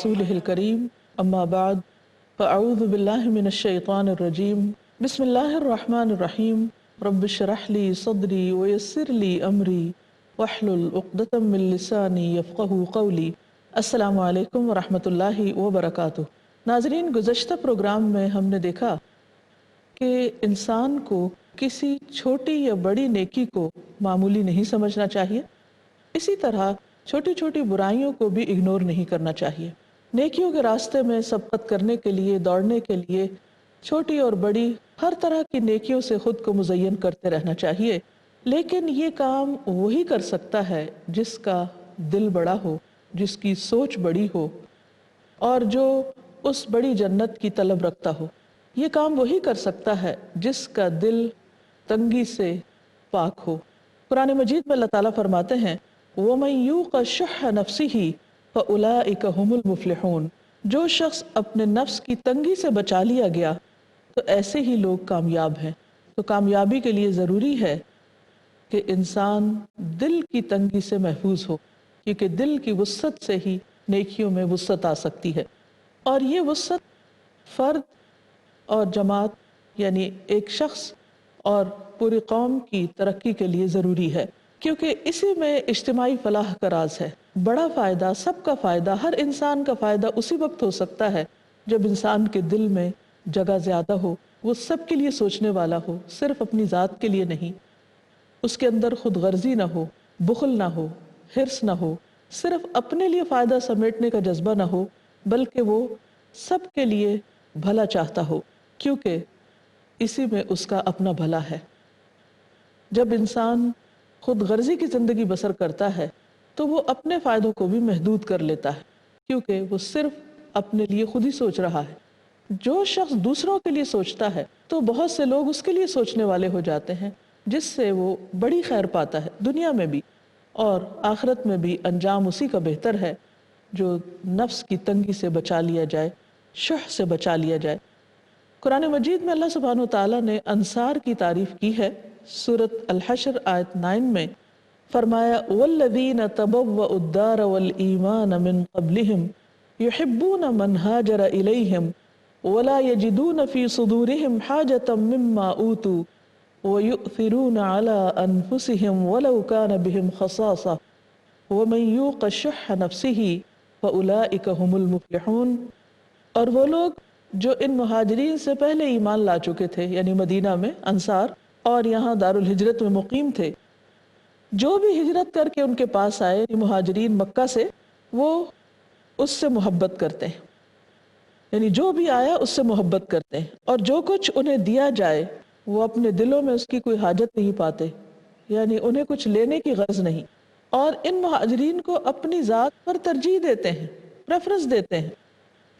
رسوله الكريم اما بعد فاعوذ بالله من الشيطان الرجيم بسم الله الرحمن الرحيم رب اشرح لي صدري ويسر لي امري واحلل عقدة من لساني يفقهوا قولي۔ السلام علیکم ورحمۃ اللہ وبرکاتہ۔ ناظرین، گزشتہ پروگرام میں ہم نے دیکھا کہ انسان کو کسی چھوٹی یا بڑی نیکی کو معمولی نہیں سمجھنا چاہیے، اسی طرح چھوٹی چھوٹی برائیوں کو بھی اگنور نہیں کرنا چاہیے۔ نیکیوں کے راستے میں سبقت کرنے کے لیے، دوڑنے کے لیے چھوٹی اور بڑی ہر طرح کی نیکیوں سے خود کو مزین کرتے رہنا چاہیے، لیکن یہ کام وہی کر سکتا ہے جس کا دل بڑا ہو، جس کی سوچ بڑی ہو اور جو اس بڑی جنت کی طلب رکھتا ہو۔ یہ کام وہی کر سکتا ہے جس کا دل تنگی سے پاک ہو۔ قرآن مجید میں اللہ تعالیٰ فرماتے ہیں وَمَن يُوقَ شُحَّ نَفْسِهِ فَأُولَئِكَ هُمُ الْمُفْلِحُونَ۔ جو شخص اپنے نفس کی تنگی سے بچا لیا گیا تو ایسے ہی لوگ کامیاب ہیں۔ تو کامیابی کے لیے ضروری ہے کہ انسان دل کی تنگی سے محفوظ ہو، کیونکہ دل کی وسعت سے ہی نیکیوں میں وسعت آ سکتی ہے، اور یہ وسعت فرد اور جماعت یعنی ایک شخص اور پوری قوم کی ترقی کے لیے ضروری ہے، کیونکہ اسی میں اجتماعی فلاح کا راز ہے۔ بڑا فائدہ، سب کا فائدہ، ہر انسان کا فائدہ اسی وقت ہو سکتا ہے جب انسان کے دل میں جگہ زیادہ ہو، وہ سب کے لیے سوچنے والا ہو، صرف اپنی ذات کے لیے نہیں۔ اس کے اندر خود غرضی نہ ہو، بخل نہ ہو، حرص نہ ہو، صرف اپنے لیے فائدہ سمیٹنے کا جذبہ نہ ہو، بلکہ وہ سب کے لیے بھلا چاہتا ہو، کیونکہ اسی میں اس کا اپنا بھلا ہے۔ جب انسان خود غرضی کی زندگی بسر کرتا ہے تو وہ اپنے فائدوں کو بھی محدود کر لیتا ہے، کیونکہ وہ صرف اپنے لیے خود ہی سوچ رہا ہے۔ جو شخص دوسروں کے لیے سوچتا ہے تو بہت سے لوگ اس کے لیے سوچنے والے ہو جاتے ہیں، جس سے وہ بڑی خیر پاتا ہے، دنیا میں بھی اور آخرت میں بھی انجام اسی کا بہتر ہے جو نفس کی تنگی سے بچا لیا جائے، شح سے بچا لیا جائے۔ قرآن مجید میں اللہ سبحانہ وتعالیٰ نے انصار کی تعریف کی ہے۔ سورۃ الحشر آیت 9 میں فرمایا وَالَّذِينَ تَبَوَّئُوا الدَّارَ وَالْإِيمَانَ مِن قَبْلِهِمْ يُحِبُّونَ مَنْ هَاجَرَ إِلَيْهِمْ وَلَا يَجِدُونَ فِي صُدُورِهِمْ حَاجَةً مِّمَّا أُوتُوا وَيُؤْثِرُونَ عَلَىٰ أَنفُسِهِمْ وَلَوْ كَانَ بِهِمْ خَصَاصَةٌ وَمَن يُوقَ شُحَّ نَفْسِهِ فَأُولَٰئِكَ هُمُ الْمُفْلِحُونَ۔ اور وہ لوگ جو ان مہاجرین سے پہلے ایمان لا چکے تھے، یعنی مدینہ میں انصار، اور یہاں دارالہجرت میں مقیم تھے، جو بھی ہجرت کر کے ان کے پاس آئے، مہاجرین مکہ سے، وہ اس سے محبت کرتے ہیں، یعنی جو بھی آیا اس سے محبت کرتے ہیں، اور جو کچھ انہیں دیا جائے وہ اپنے دلوں میں اس کی کوئی حاجت نہیں پاتے، یعنی انہیں کچھ لینے کی غرض نہیں، اور ان مہاجرین کو اپنی ذات پر ترجیح دیتے ہیں، پریفرنس دیتے ہیں،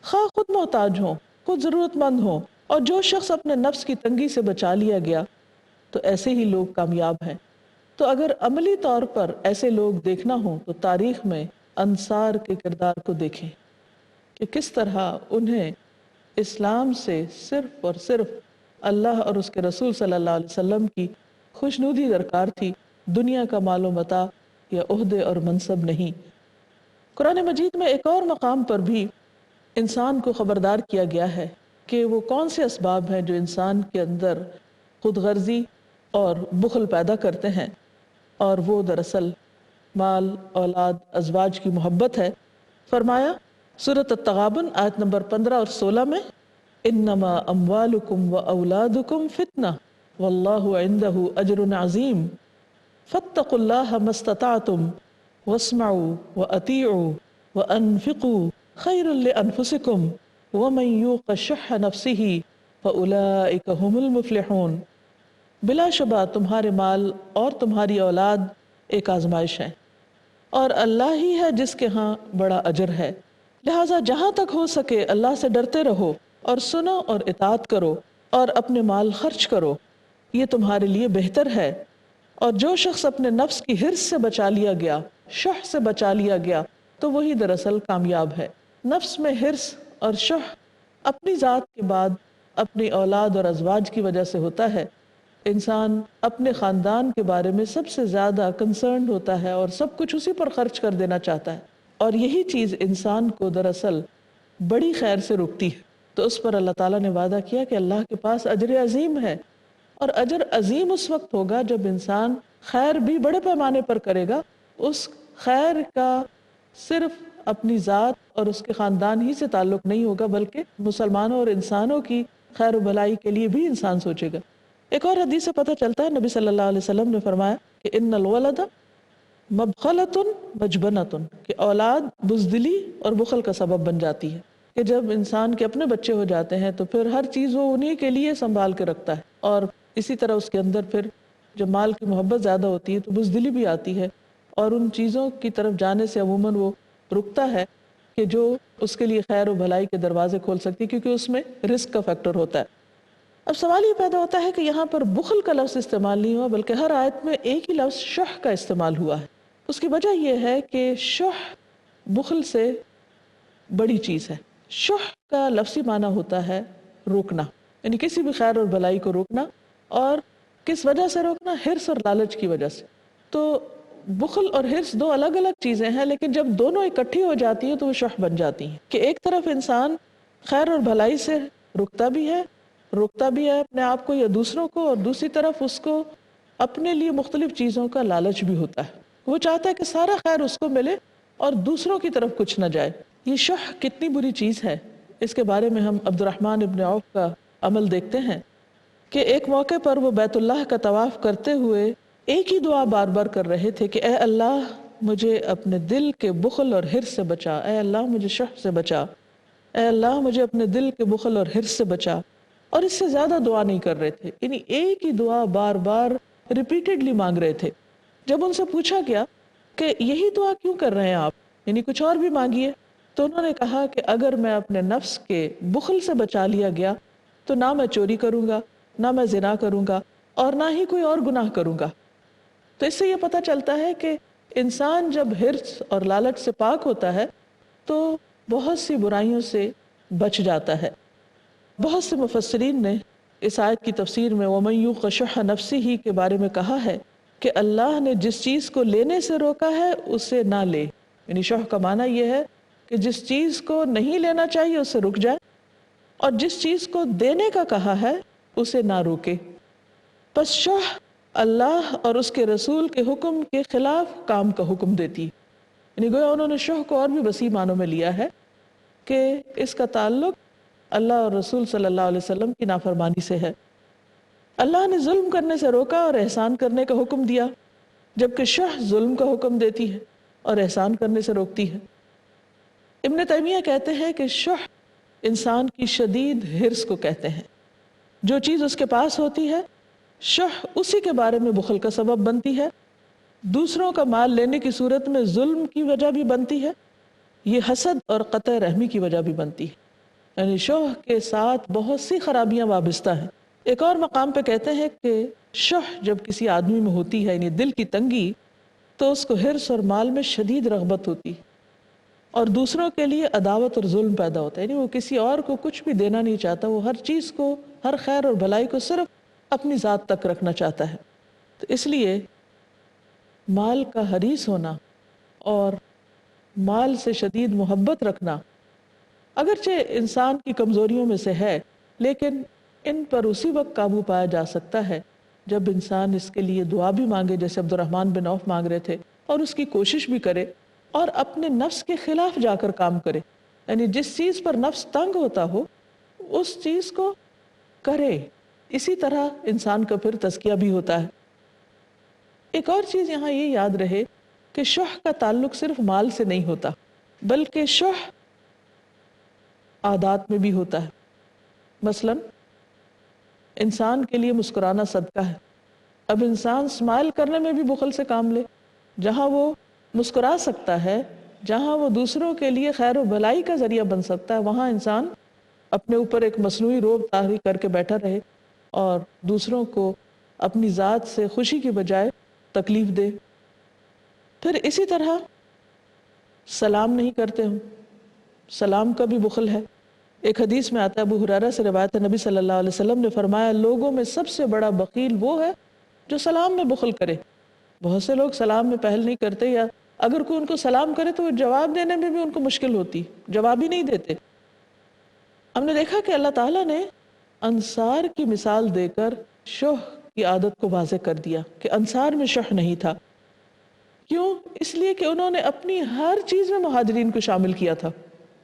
خواہ خود محتاج ہوں، خود ضرورت مند ہوں۔ اور جو شخص اپنے نفس کی تنگی سے بچا لیا گیا تو ایسے ہی لوگ کامیاب ہیں۔ تو اگر عملی طور پر ایسے لوگ دیکھنا ہوں تو تاریخ میں انصار کے کردار کو دیکھیں کہ کس طرح انہیں اسلام سے صرف اور صرف اللہ اور اس کے رسول صلی اللہ علیہ وسلم کی خوشنودی درکار تھی، دنیا کا مال و متاع یا عہدے اور منصب نہیں۔ قرآن مجید میں ایک اور مقام پر بھی انسان کو خبردار کیا گیا ہے کہ وہ کون سے اسباب ہیں جو انسان کے اندر خود غرضی اور بخل پیدا کرتے ہیں، اور وہ دراصل مال، اولاد، ازواج کی محبت ہے۔ فرمایا سورۃ التغابن آیت نمبر 15 اور 16 میں انما اموالکم و اولادکم فتنہ واللہ عندہ اجر عظیم فاتقوا اللہ ما استطعتم واسمعوا واطیعوا وانفقوا خیر لانفسکم ومن یوق شح نفسہ فاولئک هم المفلحون۔ بلا شبہ تمہارے مال اور تمہاری اولاد ایک آزمائش ہے، اور اللہ ہی ہے جس کے ہاں بڑا اجر ہے، لہٰذا جہاں تک ہو سکے اللہ سے ڈرتے رہو اور سنو اور اطاعت کرو اور اپنے مال خرچ کرو، یہ تمہارے لیے بہتر ہے۔ اور جو شخص اپنے نفس کی حرص سے بچا لیا گیا، شح سے بچا لیا گیا، تو وہی دراصل کامیاب ہے۔ نفس میں حرص اور شح اپنی ذات کے بعد اپنی اولاد اور ازواج کی وجہ سے ہوتا ہے۔ انسان اپنے خاندان کے بارے میں سب سے زیادہ کنسرنڈ ہوتا ہے اور سب کچھ اسی پر خرچ کر دینا چاہتا ہے، اور یہی چیز انسان کو دراصل بڑی خیر سے روکتی ہے. تو اس پر اللہ تعالیٰ نے وعدہ کیا کہ اللہ کے پاس اجر عظیم ہے، اور اجر عظیم اس وقت ہوگا جب انسان خیر بھی بڑے پیمانے پر کرے گا. اس خیر کا صرف اپنی ذات اور اس کے خاندان ہی سے تعلق نہیں ہوگا، بلکہ مسلمانوں اور انسانوں کی خیر و بھلائی کے لیے بھی انسان سوچے گا. ایک اور حدیث سے پتہ چلتا ہے، نبی صلی اللہ علیہ وسلم نے فرمایا کہ ان الولد مبخلۃ مجبنۃ، کہ اولاد بزدلی اور بخل کا سبب بن جاتی ہے. کہ جب انسان کے اپنے بچے ہو جاتے ہیں تو پھر ہر چیز وہ انہی کے لیے سنبھال کے رکھتا ہے، اور اسی طرح اس کے اندر پھر جب مال کی محبت زیادہ ہوتی ہے تو بزدلی بھی آتی ہے، اور ان چیزوں کی طرف جانے سے عموماً وہ رکتا ہے کہ جو اس کے لیے خیر و بھلائی کے دروازے کھول سکتی، کیونکہ اس میں رزق کا فیکٹر ہوتا ہے. اب سوال یہ پیدا ہوتا ہے کہ یہاں پر بخل کا لفظ استعمال نہیں ہوا، بلکہ ہر آیت میں ایک ہی لفظ شح کا استعمال ہوا ہے. اس کی وجہ یہ ہے کہ شح بخل سے بڑی چیز ہے. شح کا لفظی معنی ہوتا ہے روکنا، یعنی کسی بھی خیر اور بھلائی کو روکنا. اور کس وجہ سے روکنا؟ حرص اور لالچ کی وجہ سے. تو بخل اور حرص دو الگ الگ چیزیں ہیں، لیکن جب دونوں اکٹھی ہو جاتی ہیں تو وہ شح بن جاتی ہیں. کہ ایک طرف انسان خیر اور بھلائی سے روکتا بھی ہے اپنے آپ کو یا دوسروں کو، اور دوسری طرف اس کو اپنے لیے مختلف چیزوں کا لالچ بھی ہوتا ہے. وہ چاہتا ہے کہ سارا خیر اس کو ملے اور دوسروں کی طرف کچھ نہ جائے. یہ شح کتنی بری چیز ہے، اس کے بارے میں ہم عبد الرحمن ابن عوف کا عمل دیکھتے ہیں کہ ایک موقع پر وہ بیت اللہ کا طواف کرتے ہوئے ایک ہی دعا بار بار کر رہے تھے کہ اے اللہ مجھے اپنے دل کے بخل اور حرص سے بچا، اے اللہ مجھے شح سے بچا، اے اللہ مجھے اپنے دل کے بخل اور حرص سے بچا. اور اس سے زیادہ دعا نہیں کر رہے تھے، یعنی ایک ہی دعا بار بار ریپیٹڈلی مانگ رہے تھے. جب ان سے پوچھا گیا کہ یہی دعا کیوں کر رہے ہیں آپ، یعنی کچھ اور بھی مانگیے، تو انہوں نے کہا کہ اگر میں اپنے نفس کے بخل سے بچا لیا گیا تو نہ میں چوری کروں گا، نہ میں زنا کروں گا، اور نہ ہی کوئی اور گناہ کروں گا. تو اس سے یہ پتہ چلتا ہے کہ انسان جب حرص اور لالچ سے پاک ہوتا ہے تو بہت سی برائیوں سے بچ جاتا ہے. بہت سے مفسرین نے اس آیت کی تفسیر میں وَمَن یُوقَ شُحَّ نَفْسِهِ کے بارے میں کہا ہے کہ اللہ نے جس چیز کو لینے سے روکا ہے اسے نہ لے. یعنی شح کا معنی یہ ہے کہ جس چیز کو نہیں لینا چاہیے اس سے رک جائے، اور جس چیز کو دینے کا کہا ہے اسے نہ روکے. پس شح اللہ اور اس کے رسول کے حکم کے خلاف کام کا حکم دیتی. یعنی گویا انہوں نے شح کو اور بھی وسیع معنوں میں لیا ہے کہ اس کا تعلق اللہ اور رسول صلی اللہ علیہ وسلم کی نافرمانی سے ہے. اللہ نے ظلم کرنے سے روکا اور احسان کرنے کا حکم دیا، جبکہ شح ظلم کا حکم دیتی ہے اور احسان کرنے سے روکتی ہے. ابن تیمیہ کہتے ہیں کہ شح انسان کی شدید حرص کو کہتے ہیں. جو چیز اس کے پاس ہوتی ہے شح اسی کے بارے میں بخل کا سبب بنتی ہے. دوسروں کا مال لینے کی صورت میں ظلم کی وجہ بھی بنتی ہے. یہ حسد اور قطع رحمی کی وجہ بھی بنتی ہے. یعنی شح کے ساتھ بہت سی خرابیاں وابستہ ہیں. ایک اور مقام پہ کہتے ہیں کہ شح جب کسی آدمی میں ہوتی ہے، یعنی دل کی تنگی، تو اس کو حرص اور مال میں شدید رغبت ہوتی ہے اور دوسروں کے لیے عداوت اور ظلم پیدا ہوتا ہے. یعنی وہ کسی اور کو کچھ بھی دینا نہیں چاہتا، وہ ہر چیز کو، ہر خیر اور بھلائی کو صرف اپنی ذات تک رکھنا چاہتا ہے. تو اس لیے مال کا حریص ہونا اور مال سے شدید محبت رکھنا اگرچہ انسان کی کمزوریوں میں سے ہے، لیکن ان پر اسی وقت قابو پایا جا سکتا ہے جب انسان اس کے لیے دعا بھی مانگے، جیسے عبد الرحمن بن عوف مانگ رہے تھے، اور اس کی کوشش بھی کرے اور اپنے نفس کے خلاف جا کر کام کرے. یعنی جس چیز پر نفس تنگ ہوتا ہو اس چیز کو کرے. اسی طرح انسان کا پھر تزکیہ بھی ہوتا ہے. ایک اور چیز یہاں یہ یاد رہے کہ شح کا تعلق صرف مال سے نہیں ہوتا، بلکہ شح عادات میں بھی ہوتا ہے. مثلا انسان کے لیے مسکرانا صدقہ ہے. اب انسان اسمائل کرنے میں بھی بخل سے کام لے. جہاں وہ مسکرا سکتا ہے، جہاں وہ دوسروں کے لیے خیر و بھلائی کا ذریعہ بن سکتا ہے، وہاں انسان اپنے اوپر ایک مصنوعی روب طاری کر کے بیٹھا رہے اور دوسروں کو اپنی ذات سے خوشی کی بجائے تکلیف دے. پھر اسی طرح سلام نہیں کرتے ہوں، سلام کا بھی بخل ہے. ایک حدیث میں آتا ہے، ابو ہریرہ سے روایت ہے، نبی صلی اللہ علیہ وسلم نے فرمایا لوگوں میں سب سے بڑا بخیل وہ ہے جو سلام میں بخل کرے. بہت سے لوگ سلام میں پہل نہیں کرتے یا اگر کوئی ان کو سلام کرے تو وہ جواب دینے میں بھی ان کو مشکل ہوتی، جواب ہی نہیں دیتے۔ ہم نے دیکھا کہ اللہ تعالیٰ نے انصار کی مثال دے کر شح کی عادت کو واضح کر دیا کہ انصار میں شح نہیں تھا۔ کیوں؟ اس لیے کہ انہوں نے اپنی ہر چیز میں مہاجرین کو شامل کیا تھا،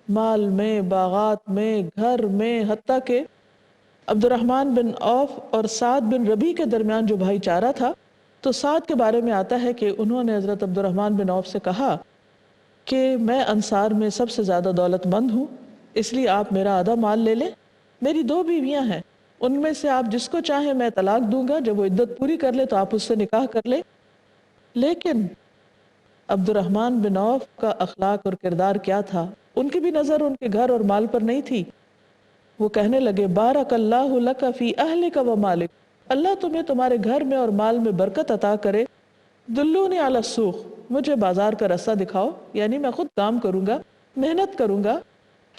مال میں، باغات میں، گھر میں، حتیٰ کہ عبد الرحمن بن عوف اور سعد بن ربیع کے درمیان جو بھائی چارہ تھا، تو سعد کے بارے میں آتا ہے کہ انہوں نے حضرت عبد الرحمن بن عوف سے کہا کہ میں انصار میں سب سے زیادہ دولت مند ہوں، اس لیے آپ میرا آدھا مال لے لیں، میری 2 بیویاں ہیں، ان میں سے آپ جس کو چاہیں میں طلاق دوں گا، جب وہ عدت پوری کر لے تو آپ اس سے نکاح کر لیں۔ لیکن عبد الرحمن بن عوف کا اخلاق اور کردار کیا تھا؟ ان کی بھی نظر ان کے گھر اور مال پر نہیں تھی۔ وہ کہنے لگے بارک اللہ لک فی اہلک و مالک، اللہ تمہیں تمہارے گھر میں اور مال میں برکت عطا کرے، دلونی علی السوق، مجھے بازار کا رستہ دکھاؤ، یعنی میں خود کام کروں گا، محنت کروں گا۔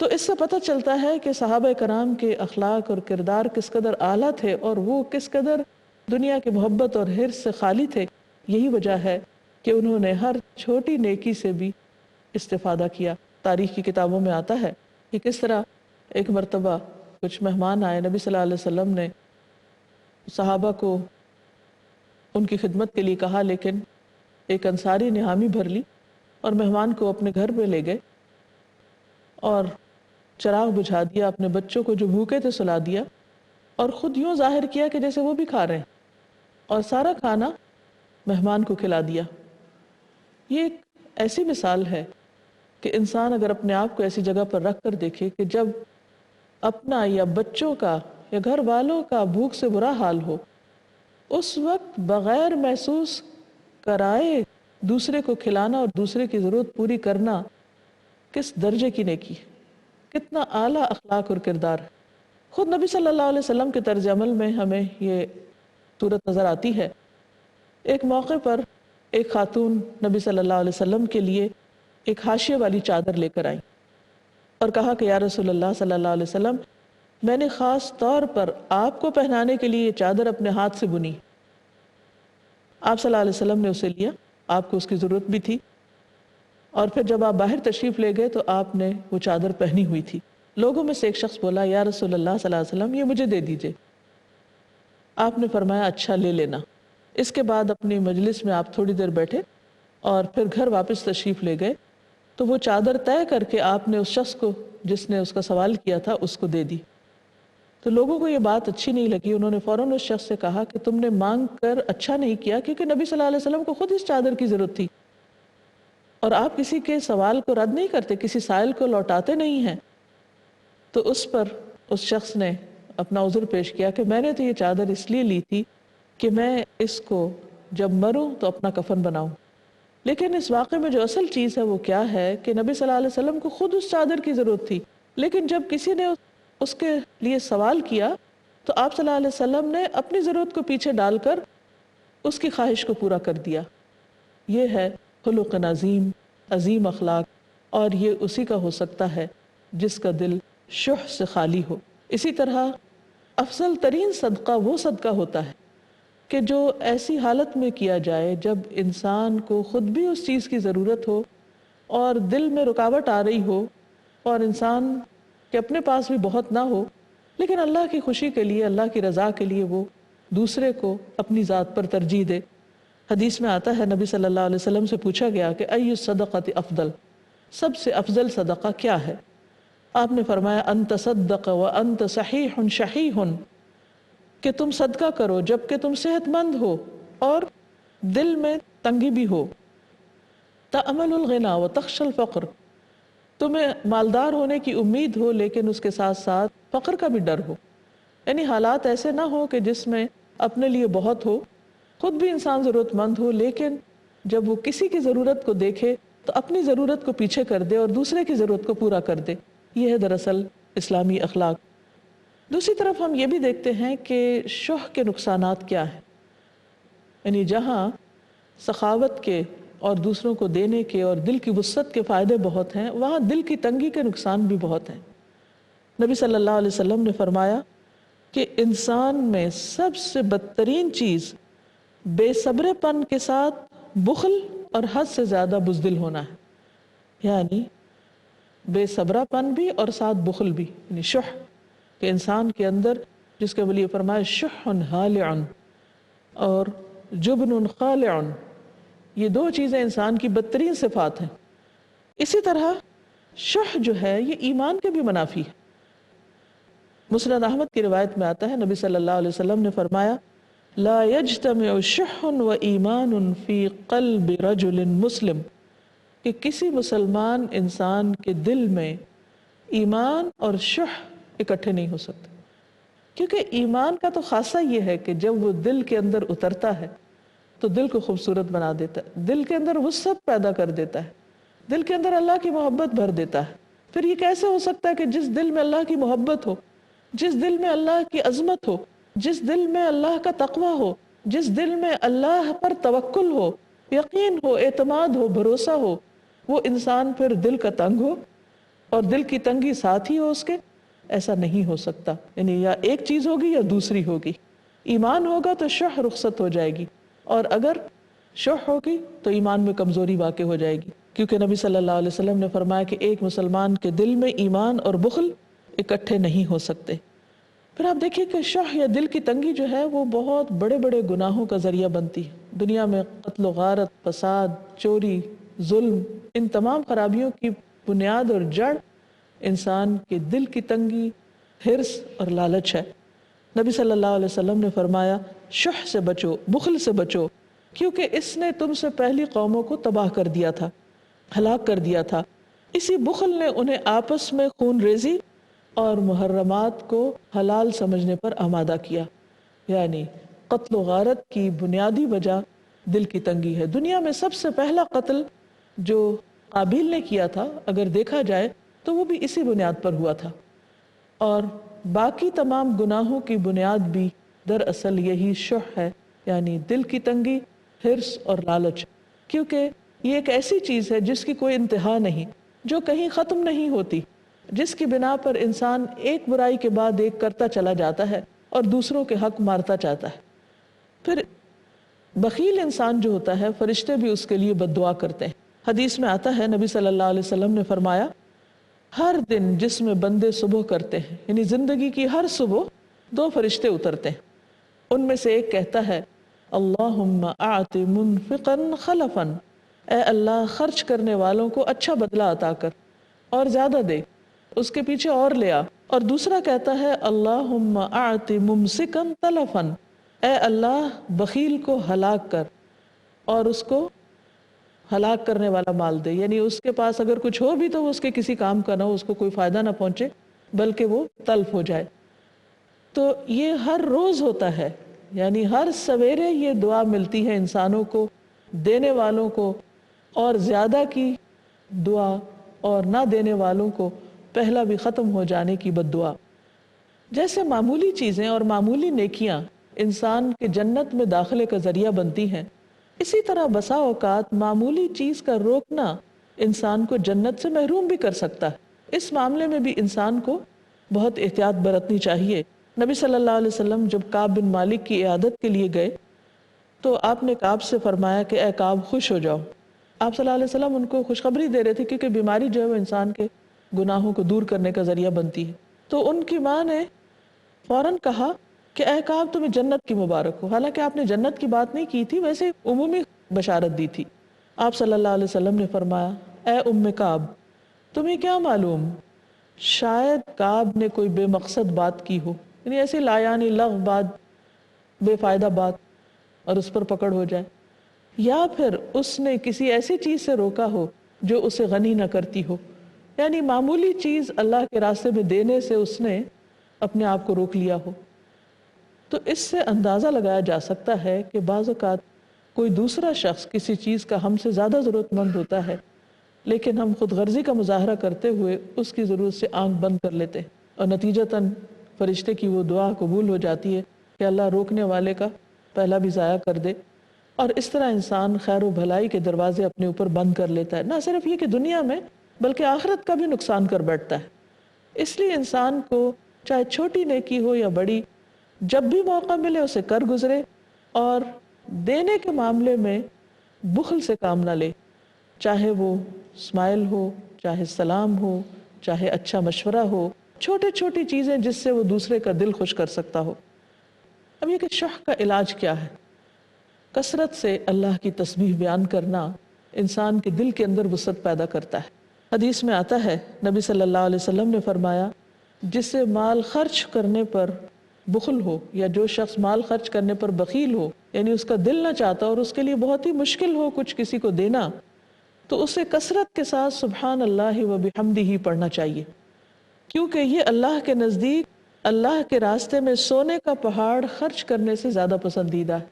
تو اس سے پتہ چلتا ہے کہ صحابہ کرام کے اخلاق اور کردار کس قدر اعلیٰ تھے اور وہ کس قدر دنیا کی محبت اور حرص سے خالی تھے۔ یہی وجہ ہے کہ انہوں نے ہر چھوٹی نیکی سے بھی استفادہ کیا۔ تاریخ کی کتابوں میں آتا ہے کہ کس طرح ایک مرتبہ کچھ مہمان آئے، نبی صلی اللہ علیہ وسلم نے صحابہ کو ان کی خدمت کے لیے کہا، لیکن ایک انصاری نے حامی بھر لی اور مہمان کو اپنے گھر پہ لے گئے اور چراغ بجھا دیا، اپنے بچوں کو جو بھوکے تھے سلا دیا اور خود یوں ظاہر کیا کہ جیسے وہ بھی کھا رہے ہیں، اور سارا کھانا مہمان کو کھلا دیا۔ یہ ایک ایسی مثال ہے کہ انسان اگر اپنے آپ کو ایسی جگہ پر رکھ کر دیکھے کہ جب اپنا یا بچوں کا یا گھر والوں کا بھوک سے برا حال ہو، اس وقت بغیر محسوس کرائے دوسرے کو کھلانا اور دوسرے کی ضرورت پوری کرنا کس درجے کی نیکی ہے، کتنا اعلیٰ اخلاق اور کردار ہے۔ خود نبی صلی اللہ علیہ وسلم کے طرز عمل میں ہمیں یہ صورت نظر آتی ہے۔ ایک موقع پر ایک خاتون نبی صلی اللہ علیہ وسلم کے لیے ایک حاشیے والی چادر لے کر آئی اور کہا کہ یا رسول اللہ صلی اللہ علیہ وسلم، میں نے خاص طور پر آپ کو پہنانے کے لیے یہ چادر اپنے ہاتھ سے بنی۔ آپ صلی اللہ علیہ وسلم نے اسے لیا، آپ کو اس کی ضرورت بھی تھی، اور پھر جب آپ باہر تشریف لے گئے تو آپ نے وہ چادر پہنی ہوئی تھی۔ لوگوں میں سے ایک شخص بولا یا رسول اللہ صلی اللہ علیہ وسلم، یہ مجھے دے دیجئے۔ آپ نے فرمایا اچھا لے لینا۔ اس کے بعد اپنی مجلس میں آپ تھوڑی دیر بیٹھے اور پھر گھر واپس تشریف لے گئے تو وہ چادر طے کر کے آپ نے اس شخص کو جس نے اس کا سوال کیا تھا اس کو دے دی۔ تو لوگوں کو یہ بات اچھی نہیں لگی، انہوں نے فوراً اس شخص سے کہا کہ تم نے مانگ کر اچھا نہیں کیا، کیونکہ نبی صلی اللہ علیہ وسلم کو خود اس چادر کی ضرورت تھی اور آپ کسی کے سوال کو رد نہیں کرتے، کسی سائل کو لوٹاتے نہیں ہیں۔ تو اس پر اس شخص نے اپنا عذر پیش کیا کہ میں نے تو یہ چادر اس لیے لی تھی کہ میں اس کو جب مروں تو اپنا کفن بناؤں۔ لیکن اس واقعے میں جو اصل چیز ہے وہ کیا ہے کہ نبی صلی اللہ علیہ وسلم کو خود اس چادر کی ضرورت تھی، لیکن جب کسی نے اس کے لیے سوال کیا تو آپ صلی اللہ علیہ وسلم نے اپنی ضرورت کو پیچھے ڈال کر اس کی خواہش کو پورا کر دیا۔ یہ ہے خلق عظیم، عظیم اخلاق، اور یہ اسی کا ہو سکتا ہے جس کا دل شح سے خالی ہو۔ اسی طرح افضل ترین صدقہ وہ صدقہ ہوتا ہے کہ جو ایسی حالت میں کیا جائے جب انسان کو خود بھی اس چیز کی ضرورت ہو اور دل میں رکاوٹ آ رہی ہو اور انسان کے اپنے پاس بھی بہت نہ ہو، لیکن اللہ کی خوشی کے لیے، اللہ کی رضا کے لیے وہ دوسرے کو اپنی ذات پر ترجیح دے۔ حدیث میں آتا ہے نبی صلی اللہ علیہ وسلم سے پوچھا گیا کہ ای الصدقۃ افضل، سب سے افضل صدقہ کیا ہے؟ آپ نے فرمایا ان تصدق وانت صحیح شحیح، کہ تم صدقہ کرو جبکہ تم صحت مند ہو اور دل میں تنگی بھی ہو۔ تأمل الغنا وتخشى الفقر، تمہیں مالدار ہونے کی امید ہو لیکن اس کے ساتھ ساتھ فقر کا بھی ڈر ہو، یعنی حالات ایسے نہ ہو کہ جس میں اپنے لیے بہت ہو، خود بھی انسان ضرورت مند ہو، لیکن جب وہ کسی کی ضرورت کو دیکھے تو اپنی ضرورت کو پیچھے کر دے اور دوسرے کی ضرورت کو پورا کر دے۔ یہ ہے دراصل اسلامی اخلاق۔ دوسری طرف ہم یہ بھی دیکھتے ہیں کہ شح کے نقصانات کیا ہیں، یعنی جہاں سخاوت کے اور دوسروں کو دینے کے اور دل کی وسعت کے فائدے بہت ہیں، وہاں دل کی تنگی کے نقصان بھی بہت ہیں۔ نبی صلی اللہ علیہ وسلم نے فرمایا کہ انسان میں سب سے بدترین چیز بے صبر پن کے ساتھ بخل اور حد سے زیادہ بزدل ہونا ہے، یعنی بے صبرا پن بھی اور ساتھ بخل بھی، یعنی شح، کہ انسان کے اندر، جس کے لیے فرمایا شح ہالع اور جبن خالع، یہ دو چیزیں انسان کی بدترین صفات ہیں۔ اسی طرح شح جو ہے یہ ایمان کے بھی منافی ہے۔ مسند احمد کی روایت میں آتا ہے، نبی صلی اللہ علیہ وسلم نے فرمایا لا یجتمع شح و ایمان فی قلب رجل مسلم، کہ کسی مسلمان انسان کے دل میں ایمان اور شح اکٹھے نہیں ہو سکتے، کیونکہ ایمان کا تو خاصہ یہ ہے کہ جب وہ دل کے اندر اترتا ہے تو دل کو خوبصورت بنا دیتا ہے، دل کے اندر وسعت پیدا کر دیتا ہے، دل کے اندر اللہ کی محبت بھر دیتا ہے۔ پھر یہ کیسے ہو سکتا ہے کہ جس دل میں اللہ کی محبت ہو، جس دل میں اللہ کی عظمت ہو، جس دل میں اللہ کا تقوی ہو، جس دل میں اللہ پر توکل ہو، یقین ہو، اعتماد ہو، بھروسہ ہو، وہ انسان پھر دل کا تنگ ہو اور دل کی تنگی ساتھ ہی ہو اس کے؟ ایسا نہیں ہو سکتا، یعنی یا ایک چیز ہوگی یا دوسری ہوگی۔ ایمان ہوگا تو شح رخصت ہو جائے گی، اور اگر شح ہوگی تو ایمان میں کمزوری واقع ہو جائے گی، کیونکہ نبی صلی اللہ علیہ وسلم نے فرمایا کہ ایک مسلمان کے دل میں ایمان اور بخل اکٹھے نہیں ہو سکتے۔ پھر آپ دیکھیے کہ شح یا دل کی تنگی جو ہے وہ بہت بڑے بڑے گناہوں کا ذریعہ بنتی ہے۔ دنیا میں قتل و غارت، فساد، چوری، ظلم، ان تمام خرابیوں کی بنیاد اور جڑ انسان کے دل کی تنگی، حرص اور لالچ ہے۔ نبی صلی اللہ علیہ وسلم نے فرمایا شح سے بچو، بخل سے بچو، کیونکہ اس نے تم سے پہلی قوموں کو تباہ کر دیا تھا، ہلاک کر دیا تھا۔ اسی بخل نے انہیں آپس میں خون ریزی اور محرمات کو حلال سمجھنے پر آمادہ کیا، یعنی قتل و غارت کی بنیادی وجہ دل کی تنگی ہے۔ دنیا میں سب سے پہلا قتل جو قابیل نے کیا تھا اگر دیکھا جائے تو وہ بھی اسی بنیاد پر ہوا تھا، اور باقی تمام گناہوں کی بنیاد بھی دراصل یہی شح ہے، یعنی دل کی تنگی، حرص اور لالچ، کیونکہ یہ ایک ایسی چیز ہے جس کی کوئی انتہا نہیں، جو کہیں ختم نہیں ہوتی، جس کی بنا پر انسان ایک برائی کے بعد ایک کرتا چلا جاتا ہے اور دوسروں کے حق مارتا چاہتا ہے۔ پھر بخیل انسان جو ہوتا ہے، فرشتے بھی اس کے لیے بد دعا کرتے ہیں۔ حدیث میں آتا ہے، نبی صلی اللہ علیہ وسلم نے فرمایا ہر دن جس میں بندے صبح کرتے ہیں، یعنی زندگی کی ہر صبح دو فرشتے اترتے ہیں، ان میں سے ایک کہتا ہے اللہم اعط منفقا خلفا، اے اللہ خرچ کرنے والوں کو اچھا بدلہ عطا کر اور زیادہ دے، اس کے پیچھے اور لے آ۔ اور دوسرا کہتا ہے اللہم اعط ممسکا تلفا، اے اللہ بخیل کو ہلاک کر اور اس کو ہلاک کرنے والا مال دے، یعنی اس کے پاس اگر کچھ ہو بھی تو وہ اس کے کسی کام کا نہ ہو، اس کو کوئی فائدہ نہ پہنچے بلکہ وہ تلف ہو جائے۔ تو یہ ہر روز ہوتا ہے، یعنی ہر سویرے یہ دعا ملتی ہے انسانوں کو، دینے والوں کو، اور زیادہ کی دعا اور نہ دینے والوں کو پہلا بھی ختم ہو جانے کی بد دعا۔ جیسے معمولی چیزیں اور معمولی نیکیاں انسان کے جنت میں داخلے کا ذریعہ بنتی ہیں، اسی طرح بسا اوقات معمولی چیز کا روکنا انسان کو جنت سے محروم بھی کر سکتا ہے۔ اس معاملے میں بھی انسان کو بہت احتیاط برتنی چاہیے۔ نبی صلی اللہ علیہ وسلم جب کعب بن مالک کی عیادت کے لیے گئے تو آپ نے کعب سے فرمایا کہ اے کعب خوش ہو جاؤ۔ آپ صلی اللہ علیہ وسلم ان کو خوشخبری دے رہے تھے، کیونکہ بیماری جو ہے وہ انسان کے گناہوں کو دور کرنے کا ذریعہ بنتی ہے۔ تو ان کی ماں نے فوراً کہا کہ اے کعب تمہیں جنت کی مبارک ہو، حالانکہ آپ نے جنت کی بات نہیں کی تھی، ویسے عمومی بشارت دی تھی۔ آپ صلی اللہ علیہ وسلم نے فرمایا اے ام کعب تمہیں کیا معلوم، شاید کعب نے کوئی بے مقصد بات کی ہو، یعنی ایسی لا یعنی لغو بات، بے فائدہ بات، اور اس پر پکڑ ہو جائے، یا پھر اس نے کسی ایسی چیز سے روکا ہو جو اسے غنی نہ کرتی ہو، یعنی معمولی چیز اللہ کے راستے میں دینے سے اس نے اپنے آپ کو روک لیا ہو۔ تو اس سے اندازہ لگایا جا سکتا ہے کہ بعض اوقات کوئی دوسرا شخص کسی چیز کا ہم سے زیادہ ضرورت مند ہوتا ہے، لیکن ہم خود غرضی کا مظاہرہ کرتے ہوئے اس کی ضرورت سے آنکھ بند کر لیتے ہیں، اور نتیجتاً فرشتے کی وہ دعا قبول ہو جاتی ہے کہ اللہ روکنے والے کا پہلا بھی ضائع کر دے، اور اس طرح انسان خیر و بھلائی کے دروازے اپنے اوپر بند کر لیتا ہے، نہ صرف یہ کہ دنیا میں بلکہ آخرت کا بھی نقصان کر بیٹھتا ہے۔ اس لیے انسان کو چاہے چھوٹی نیکی ہو یا بڑی، جب بھی موقع ملے اسے کر گزرے، اور دینے کے معاملے میں بخل سے کام نہ لے، چاہے وہ اسمائل ہو، چاہے سلام ہو، چاہے اچھا مشورہ ہو، چھوٹی چھوٹی چیزیں جس سے وہ دوسرے کا دل خوش کر سکتا ہو۔ اب یہ کہ شح کا علاج کیا ہے؟ کثرت سے اللہ کی تسبیح بیان کرنا انسان کے دل کے اندر وسعت پیدا کرتا ہے۔ حدیث میں آتا ہے، نبی صلی اللہ علیہ وسلم نے فرمایا، جس سے مال خرچ کرنے پر بخل ہو، یا جو شخص مال خرچ کرنے پر بخیل ہو، یعنی اس کا دل نہ چاہتا اور اس کے لیے بہت ہی مشکل ہو کچھ کسی کو دینا، تو اسے کثرت کے ساتھ سبحان اللہ و بحمدہ پڑھنا چاہیے، کیونکہ یہ اللہ کے نزدیک اللہ کے راستے میں سونے کا پہاڑ خرچ کرنے سے زیادہ پسندیدہ ہے۔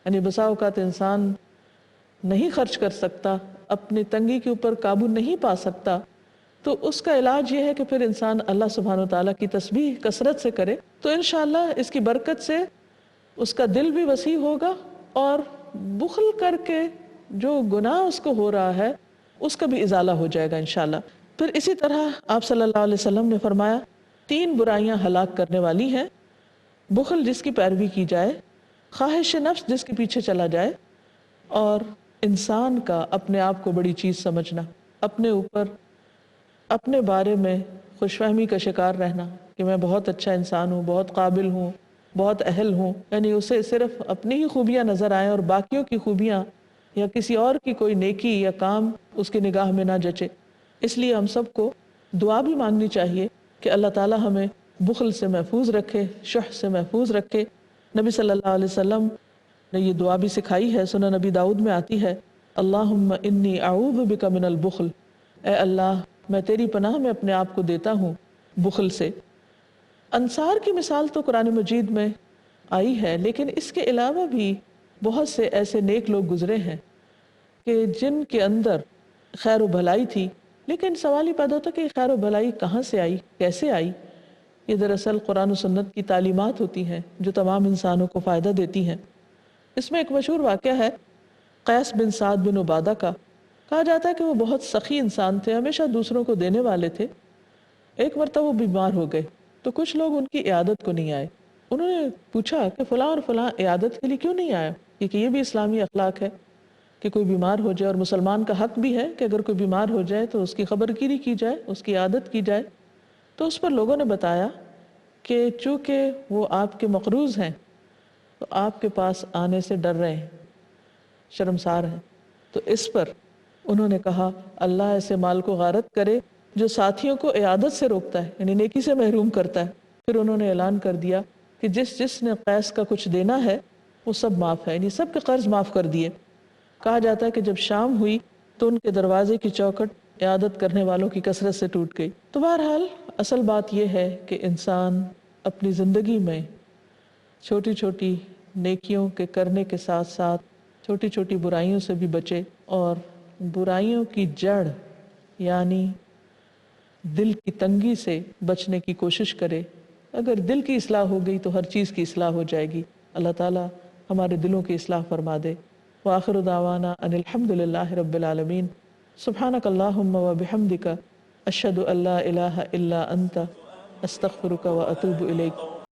یعنی بسا اوقات انسان نہیں خرچ کر سکتا، اپنی تنگی کے اوپر قابو نہیں پا سکتا، تو اس کا علاج یہ ہے کہ پھر انسان اللہ سبحانہ وتعالیٰ کی تسبیح کثرت سے کرے، تو انشاءاللہ اس کی برکت سے اس کا دل بھی وسیع ہوگا، اور بخل کر کے جو گناہ اس کو ہو رہا ہے اس کا بھی ازالہ ہو جائے گا انشاءاللہ۔ پھر اسی طرح آپ صلی اللہ علیہ وسلم نے فرمایا، 3 برائیاں ہلاک کرنے والی ہیں: بخل جس کی پیروی کی جائے، خواہش نفس جس کے پیچھے چلا جائے، اور انسان کا اپنے آپ کو بڑی چیز سمجھنا، اپنے اوپر اپنے بارے میں خوش فہمی کا شکار رہنا کہ میں بہت اچھا انسان ہوں، بہت قابل ہوں، بہت اہل ہوں، یعنی اسے صرف اپنی ہی خوبیاں نظر آئیں اور باقیوں کی خوبیاں یا کسی اور کی کوئی نیکی یا کام اس کی نگاہ میں نہ جچے۔ اس لیے ہم سب کو دعا بھی مانگنی چاہیے کہ اللہ تعالی ہمیں بخل سے محفوظ رکھے، شح سے محفوظ رکھے۔ نبی صلی اللہ علیہ وسلم نے یہ دعا بھی سکھائی ہے، سنن نبی داؤد میں آتی ہے، اللہم انی اعوذ بک من البخل، اے اللہ میں تیری پناہ میں اپنے آپ کو دیتا ہوں بخل سے۔ انصار کی مثال تو قرآن مجید میں آئی ہے، لیکن اس کے علاوہ بھی بہت سے ایسے نیک لوگ گزرے ہیں کہ جن کے اندر خیر و بھلائی تھی، لیکن سوال ہی پیدا ہوتا کہ یہ خیر و بھلائی کہاں سے آئی، کیسے آئی؟ یہ دراصل قرآن و سنت کی تعلیمات ہوتی ہیں جو تمام انسانوں کو فائدہ دیتی ہیں۔ اس میں ایک مشہور واقعہ ہے قیس بن سعد بن عبادہ کا۔ کہا جاتا ہے کہ وہ بہت سخی انسان تھے، ہمیشہ دوسروں کو دینے والے تھے۔ ایک مرتبہ وہ بیمار ہو گئے تو کچھ لوگ ان کی عیادت کو نہیں آئے۔ انہوں نے پوچھا کہ فلاں اور فلاں عیادت کے لیے کیوں نہیں آیا، کیونکہ یہ بھی اسلامی اخلاق ہے کہ کوئی بیمار ہو جائے، اور مسلمان کا حق بھی ہے کہ اگر کوئی بیمار ہو جائے تو اس کی خبر گیری کی جائے، اس کی عیادت کی جائے۔ تو اس پر لوگوں نے بتایا کہ چونکہ وہ آپ کے مقروض ہیں تو آپ کے پاس آنے سے ڈر رہے ہیں، شرمسار ہیں۔ تو اس پر انہوں نے کہا، اللہ ایسے مال کو غارت کرے جو ساتھیوں کو عیادت سے روکتا ہے، یعنی نیکی سے محروم کرتا ہے۔ پھر انہوں نے اعلان کر دیا کہ جس جس نے قیس کا کچھ دینا ہے وہ سب معاف ہے، یعنی سب کے قرض معاف کر دیے۔ کہا جاتا ہے کہ جب شام ہوئی تو ان کے دروازے کی چوکھٹ عیادت کرنے والوں کی کثرت سے ٹوٹ گئی۔ تو بہرحال اصل بات یہ ہے کہ انسان اپنی زندگی میں چھوٹی چھوٹی نیکیوں کے کرنے کے ساتھ ساتھ چھوٹی چھوٹی برائیوں سے بھی بچے، اور برائیوں کی جڑ یعنی دل کی تنگی سے بچنے کی کوشش کرے۔ اگر دل کی اصلاح ہو گئی تو ہر چیز کی اصلاح ہو جائے گی۔ اللہ تعالی ہمارے دلوں کی اصلاح فرما دے۔ وآخر دعوانا ان الحمد للہ رب العالمین۔ سبحانک اللہم وبحمدک، اشہد ان لا الہ الا انت، استغفرک واتوب الیک۔